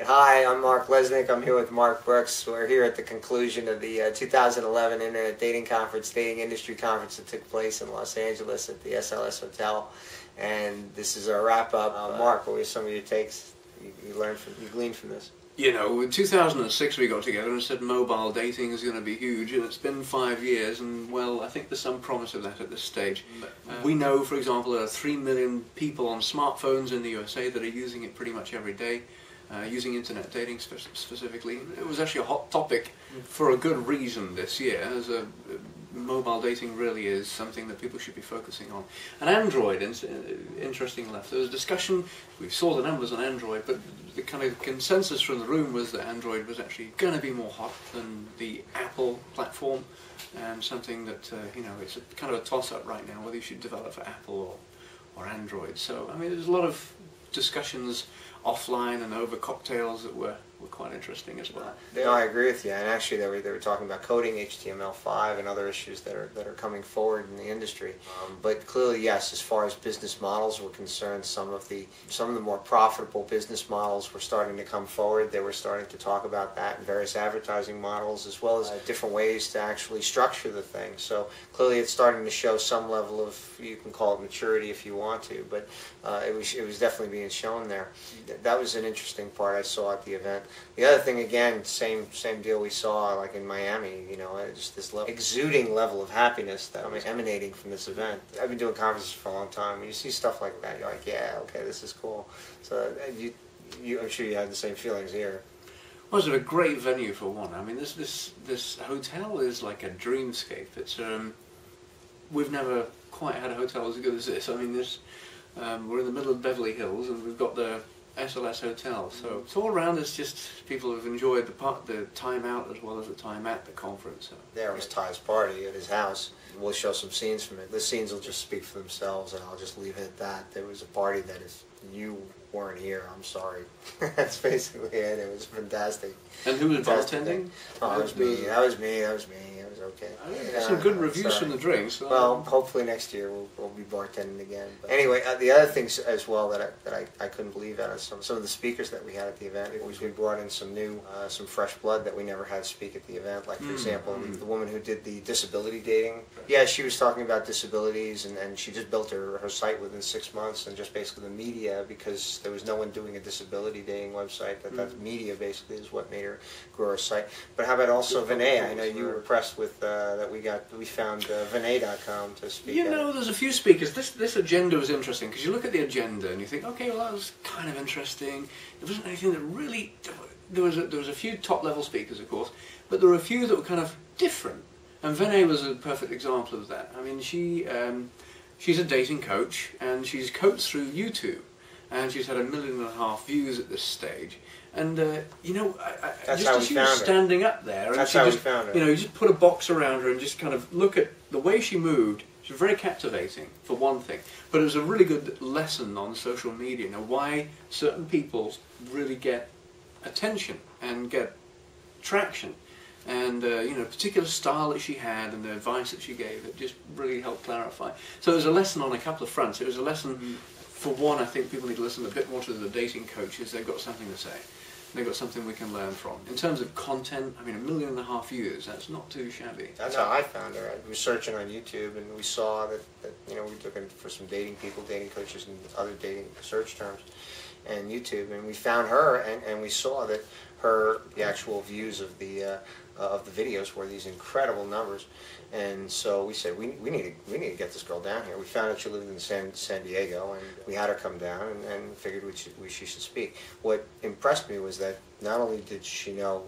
Hi, I'm Mark Lesnick. I'm here with Mark Brooks. We're here at the conclusion of the 2011 Internet Dating Conference, Dating Industry Conference that took place in Los Angeles at the SLS Hotel. And this is our wrap-up. Mark, what were some of your takes you gleaned from this? You know, in 2006 we got together and said mobile dating is going to be huge, and it's been 5 years, and well, I think there's some promise of that at this stage. We know, for example, there are 3 million people on smartphones in the USA that are using it pretty much every day, using internet dating specifically. It was actually a hot topic for a good reason this year, as mobile dating really is something that people should be focusing on. And Android, interesting enough, there was discussion, we saw the numbers on Android, but the kind of consensus from the room was that Android was actually going to be more hot than the Apple platform, and something that, you know, it's kind of a toss-up right now whether you should develop for Apple or Android. So, I mean, there's a lot of discussions offline and over cocktails that were quite interesting as well. No, I agree with you. And actually, they were talking about coding HTML5 and other issues that are coming forward in the industry. But clearly, yes, as far as business models were concerned, some of the more profitable business models were starting to come forward. They were starting to talk about that in various advertising models, as well as different ways to actually structure the thing. So clearly, it's starting to show some level of, you can call it maturity if you want to, but it was definitely being shown there. That was an interesting part I saw at the event. The other thing, again, same deal we saw like in Miami, you know, just this exuding level of happiness that was emanating from this event. I've been doing conferences for a long time. When you see stuff like that, you're like, yeah, okay, this is cool. So I'm sure you had the same feelings here. Well, it's a great venue for one. I mean, this hotel is like a dreamscape. It's we've never quite had a hotel as good as this. I mean, we're in the middle of Beverly Hills, and we've got the SLS Hotel, so it's all around. It's just people have enjoyed the time out as well as the time at the conference. So. There was Ty's party at his house. We'll show some scenes from it. The scenes will just speak for themselves, and I'll just leave it at that. There was a party that if you weren't here, I'm sorry. That's basically it. It was fantastic. And who was bartending? Oh, that was me. That was me. That was me. It was okay. Some good reviews from the drinks. Well, hopefully next year we'll be bartending again. But anyway, the other things as well that I couldn't believe out of some of the speakers that we had at the event was we brought in some new, some fresh blood that we never had speak at the event. Like, for example, the woman who did the disability dating. Yeah, she was talking about disabilities, and she just built her site within 6 months, and just basically the media, because there was no one doing a disability dating website. That media basically is what made her grow her site. But how about also Vinay? I know you were impressed with that we found Vinay.com to speak. You know, there's a few speakers. This agenda was interesting because you look at the agenda and you think, okay, well, that was kind of interesting. There wasn't anything that really. There was a few top level speakers, of course, but there were a few that were kind of different. And Vinay was a perfect example of that. I mean, she's a dating coach, and she's coached through YouTube, and she's had 1.5 million views at this stage. And you know, that's just how as she was standing up there, and that's she how just, we found her. You know, you just put a box around her and just kind of look at the way she moved. She was very captivating, for one thing. But it was a really good lesson on social media. You know, why certain people really get attention and get traction, and you know, particular style that she had and the advice that she gave, it just really helped clarify. So it was a lesson on a couple of fronts. It was a lesson. For one, I think people need to listen a bit more to the dating coaches. They've got something to say. They've got something we can learn from. In terms of content, I mean, 1.5 million views, that's not too shabby. That's how I found her. We were searching on YouTube, and we saw that you know, we were looking for some dating people, dating coaches, and other dating search terms, and YouTube, and we found her, and we saw that the actual views of the videos were these incredible numbers. And so we said, we need to get this girl down here. We found out she lived in San Diego, and we had her come down, and figured she should speak. What impressed me was that not only did she know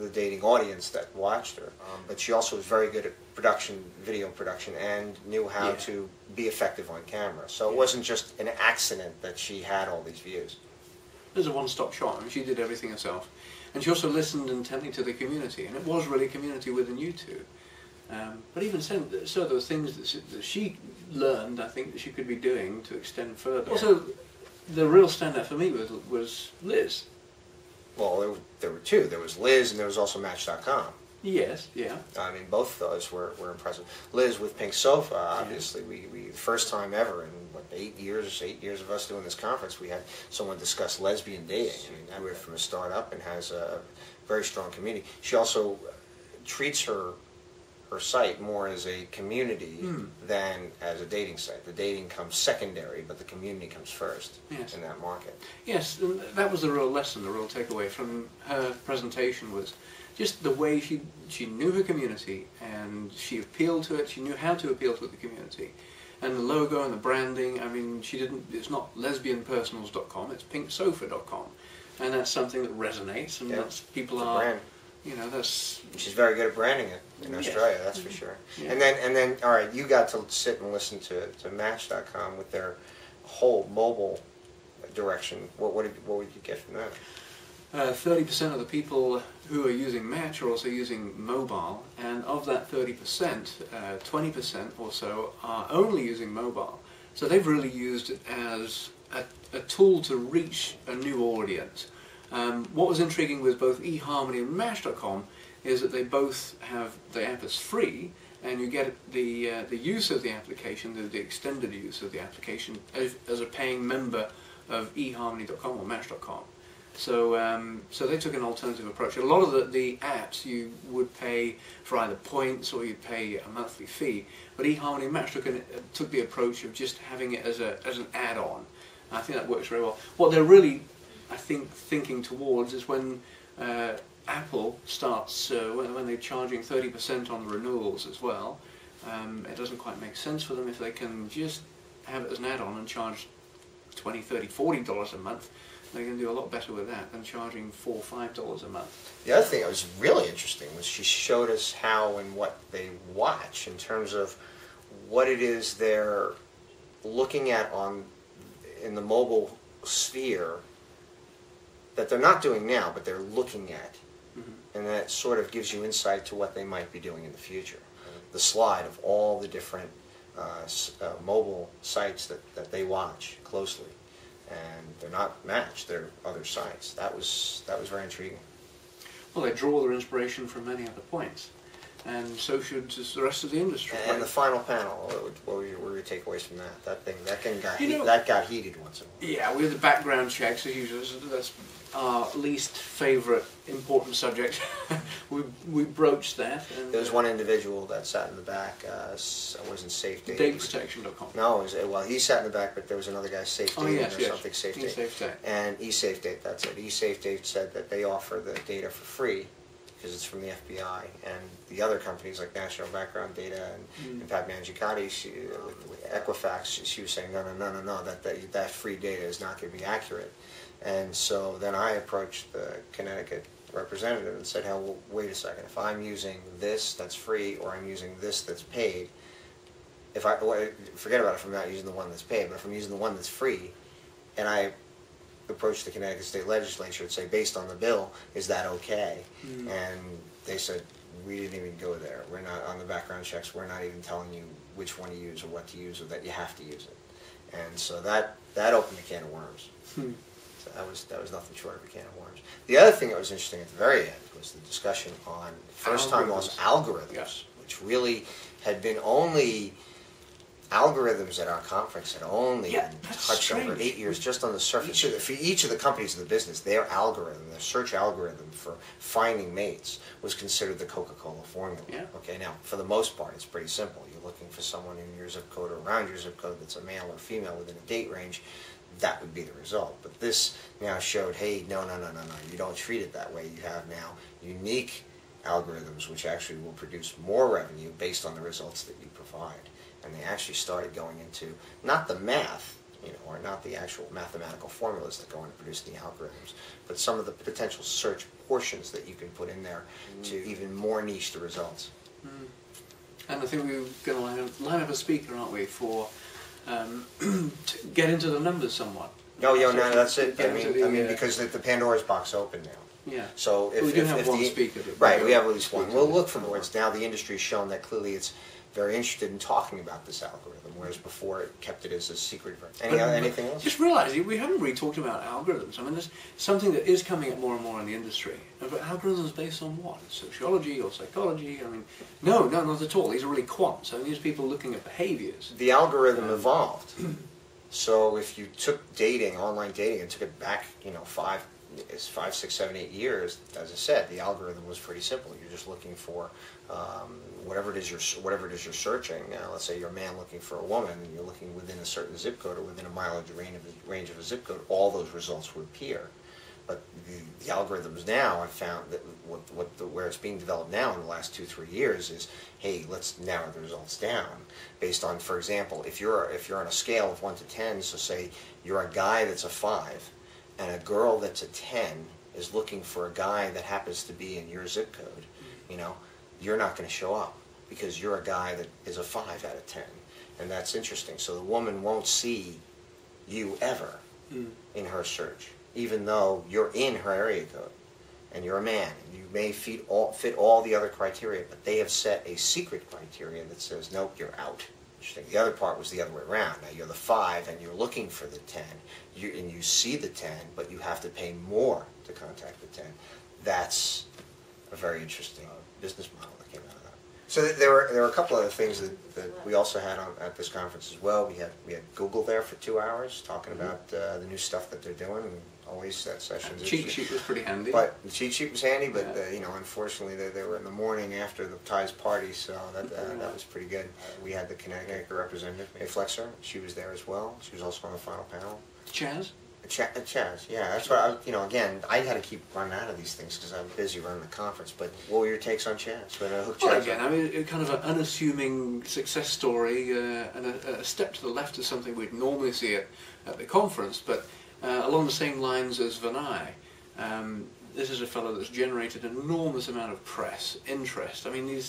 the dating audience that watched her, but she also was very good at video production, and knew how to be effective on camera. So it wasn't just an accident that she had all these views. There's a one-stop shop. I mean, she did everything herself. And she also listened intently to the community, and it was really a community within YouTube. But even so, there were things that she learned, I think, that she could be doing to extend further. Also, the real standout for me was Liz. Well, there were two. There was Liz, and there was also Match.com. Yes, yeah. I mean, both of those were impressive. Liz with Pink Sofa, obviously, we first time ever in what, 8 years of us doing this conference, we had someone discuss lesbian dating. I mean, we're from a startup and has a very strong community. She also treats her site more as a community than as a dating site. The dating comes secondary, but the community comes first in that market. Yes, and that was the real lesson, the real takeaway from her presentation was just the way she knew her community and she appealed to it, she knew how to appeal to the community. And the logo and the branding, I mean, it's not lesbianpersonals.com, it's pinksofa.com. And that's something that resonates, and that's people are... brand. You know, that's... She's very good at branding it in Australia, that's for sure. Yeah. And then, all right, you got to sit and listen to Match.com with their whole mobile direction. What would you get from that? 30% of the people who are using Match are also using mobile, and of that 30%, 20% or so are only using mobile. So they've really used it as a tool to reach a new audience. What was intriguing with both eHarmony and Match.com is that they both have, the app is free, and you get the use of the application, the extended use of the application, as a paying member of eHarmony.com or Match.com. So so they took an alternative approach. A lot of the apps you would pay for either points or you'd pay a monthly fee, but eHarmony and Match took the approach of just having it as an add-on. I think that works very well. What they're really, I think, thinking towards is when Apple starts, when they're charging 30% on the renewals as well, it doesn't quite make sense for them if they can just have it as an add-on and charge $20, $30, $40 a month. They can do a lot better with that than charging $4 or $5 a month. The other thing that was really interesting was she showed us how and what they watch in terms of what it is they're looking at in the mobile sphere that they're not doing now, but they're looking at. And that sort of gives you insight to what they might be doing in the future. The slide of all the different mobile sites that they watch closely. And they're not Match, they're other sites. That was very intriguing. Well, they draw their inspiration from many other points, and so should the rest of the industry. And the final panel, what were your takeaways from that? That got heated once in a while. Yeah, with the background checks, as usual, that's our least favourite important subject. we broached that. And there was one individual that sat in the back. It wasn't SafeDate. DateProtection.com. No, well, he sat in the back, but there was another guy, SafeDate or something, SafeDate. eSafeDate. And eSafeDate, that's it. eSafeDate said that they offer the data for free because it's from the FBI, and the other companies like National Background Data and Pat Mangicotti, with Equifax, she was saying no, that free data is not going to be accurate. And so then I approached the Connecticut representative and said, well, wait a second, if I'm using this that's free or I'm using this that's paid, forget about it if I'm not using the one that's paid, but if I'm using the one that's free, and I approached the Connecticut State Legislature and say, based on the bill, is that okay? And they said, we didn't even go there. We're not on the background checks. We're not even telling you which one to use or what to use or that you have to use it. And so that opened a can of worms. So that was nothing short of a can of worms. The other thing that was interesting at the very end was the discussion on first-time loss algorithms, which really had been only algorithms at our conference had only been touched over 8 years just on the surface. For each of the companies in the business, their algorithm, their search algorithm for finding mates was considered the Coca-Cola formula. Okay, now for the most part, it's pretty simple. You're looking for someone in your zip code or around your zip code that's a male or female within a date range. That would be the result. But this now showed, hey, no, you don't treat it that way. You have now unique algorithms which actually will produce more revenue based on the results that you provide. And they actually started going into not the math, or not the actual mathematical formulas that go into producing the algorithms, but some of the potential search portions that you can put in there to even more niche the results. And I think we're going to line up a speaker, aren't we, for to get into the numbers somewhat. No, that's it. I mean, because the Pandora's box opened now. Yeah. So if we do have one speaker. Right, we have at least one. We'll look for more. Now the industry's shown that clearly very interested in talking about this algorithm, whereas before it kept it as a secret. Anything else? Just realize we haven't really talked about algorithms. I mean, there's something that is coming up more and more in the industry. But algorithms based on what? Sociology or psychology? I mean, no, not at all. These are really quants. I mean, these are people looking at behaviors. The algorithm evolved. So if you took dating, online dating, and took it back, 5, 6, 7, 8 years, as I said, the algorithm was pretty simple. You're just looking for whatever it is you're searching. Let's say you're a man looking for a woman, and you're looking within a certain zip code or within a mileage range of a zip code. All those results would appear. But the algorithms now, I've found that where it's being developed now in the last 2-3 years is, hey, let's narrow the results down based on, for example, if you're on a scale of 1 to 10, so say you're a guy that's a 5, and a girl that's a 10 is looking for a guy that happens to be in your zip code, you're not going to show up because you're a guy that is a 5 out of 10. And that's interesting. So the woman won't see you ever in her search, even though you're in her area code and you're a man. You may fit all the other criteria, but they have set a secret criteria that says, nope, you're out. The other part was the other way around. Now you're the 5 and you're looking for the 10, and you see the 10, but you have to pay more to contact the 10. That's a very interesting business model that came out of that. So there were a couple other things that we also had at this conference as well. We had Google there for 2 hours talking about the new stuff that they're doing, and always that session. The cheat sheet was pretty handy. But the cheat sheet was handy, but unfortunately they were in the morning after the Ties party, so that was pretty good. We had the Connecticut representative, May Flexer. She was there as well. She was also on the final panel. Chaz? Chaz, yeah, that's what again, I had to keep running out of these things because I'm busy running the conference. But what were your takes on Chaz? Well, again, I mean, kind of an unassuming success story and a step to the left of something we'd normally see at the conference, but along the same lines as Vinay. This is a fellow that's generated an enormous amount of press, interest. I mean,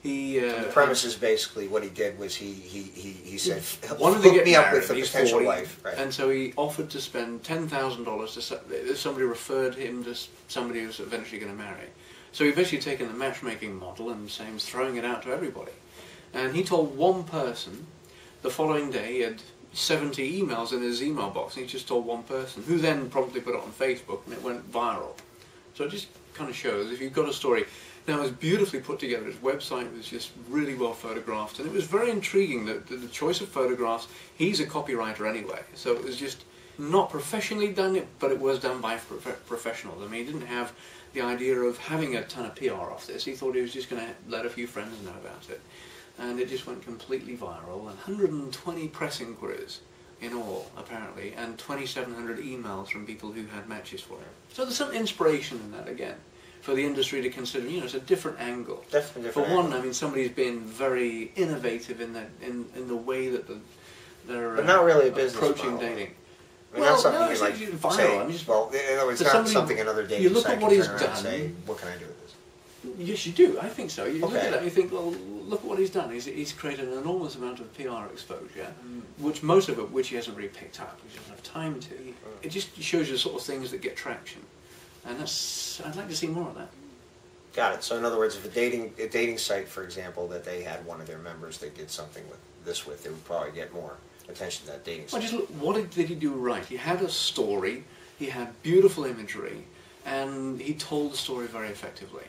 the premise is basically what he did was he said, wanted to get me married, up with a potential 40, wife. Right. And so he offered to spend $10,000 to somebody referred him to somebody who's eventually going to marry. So he basically taken the matchmaking model and saying, throwing it out to everybody. And he told one person, the following day he had 70 emails in his email box, and he just told one person, who then promptly put it on Facebook, and it went viral. So it just kind of shows, if you've got a story. Now, it was beautifully put together. His website was just really well photographed, and it was very intriguing, the choice of photographs. He's a copywriter anyway, so it was just not professionally done, but it was done by professionals. I mean, he didn't have the idea of having a ton of PR off this. He thought he was just going to let a few friends know about it. And it just went completely viral, and 120 press inquiries in all, apparently, and 2,700 emails from people who had matches for him. So there's some inspiration in that, again, for the industry to consider. It's a different angle. Definitely different. For one, I mean, somebody's been very innovative in the way that they're but not really a business approaching model. dating. I mean, not something no, you like viral. say, I mean, just, well, in other words, it's not something another dating you look site at what can he's turn around and done. say, what can I do with this? Yes, you do. I think so. You look Okay. at that and you think, well, look at what he's done. He's created an enormous amount of PR exposure, most of it which he hasn't really picked up, which he doesn't have time to. It just shows you the sort of things that get traction, and I'd like to see more of that. Got it. So in other words, if a dating site, for example, that they had one of their members they did something with, they would probably get more attention to that dating site. Well, just look, what did he do right? He had a story, he had beautiful imagery, and he told the story very effectively.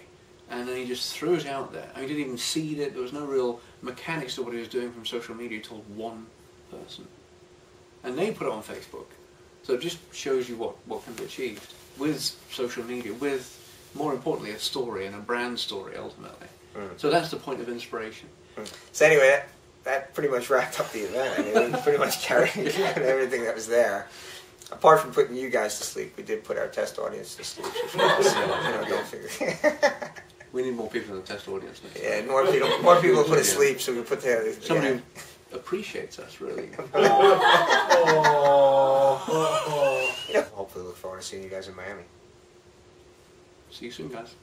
And then he just threw it out there. I mean, he didn't even seed it. There was no real mechanics to what he was doing from social media. He told one person. And they put it on Facebook. So it just shows you what can be achieved with social media, with, more importantly, a story and a brand story, ultimately. So that's the point of inspiration. So anyway, that pretty much wrapped up the event. I mean, we pretty much carried everything that was there. Apart from putting you guys to sleep, we did put our test audience to sleep. Don't figure. We need more people in the test audience next Yeah, more people put to sleep, so we put the... Somebody who appreciates us, really. Hopefully look forward to seeing you guys in Miami. See you soon, guys.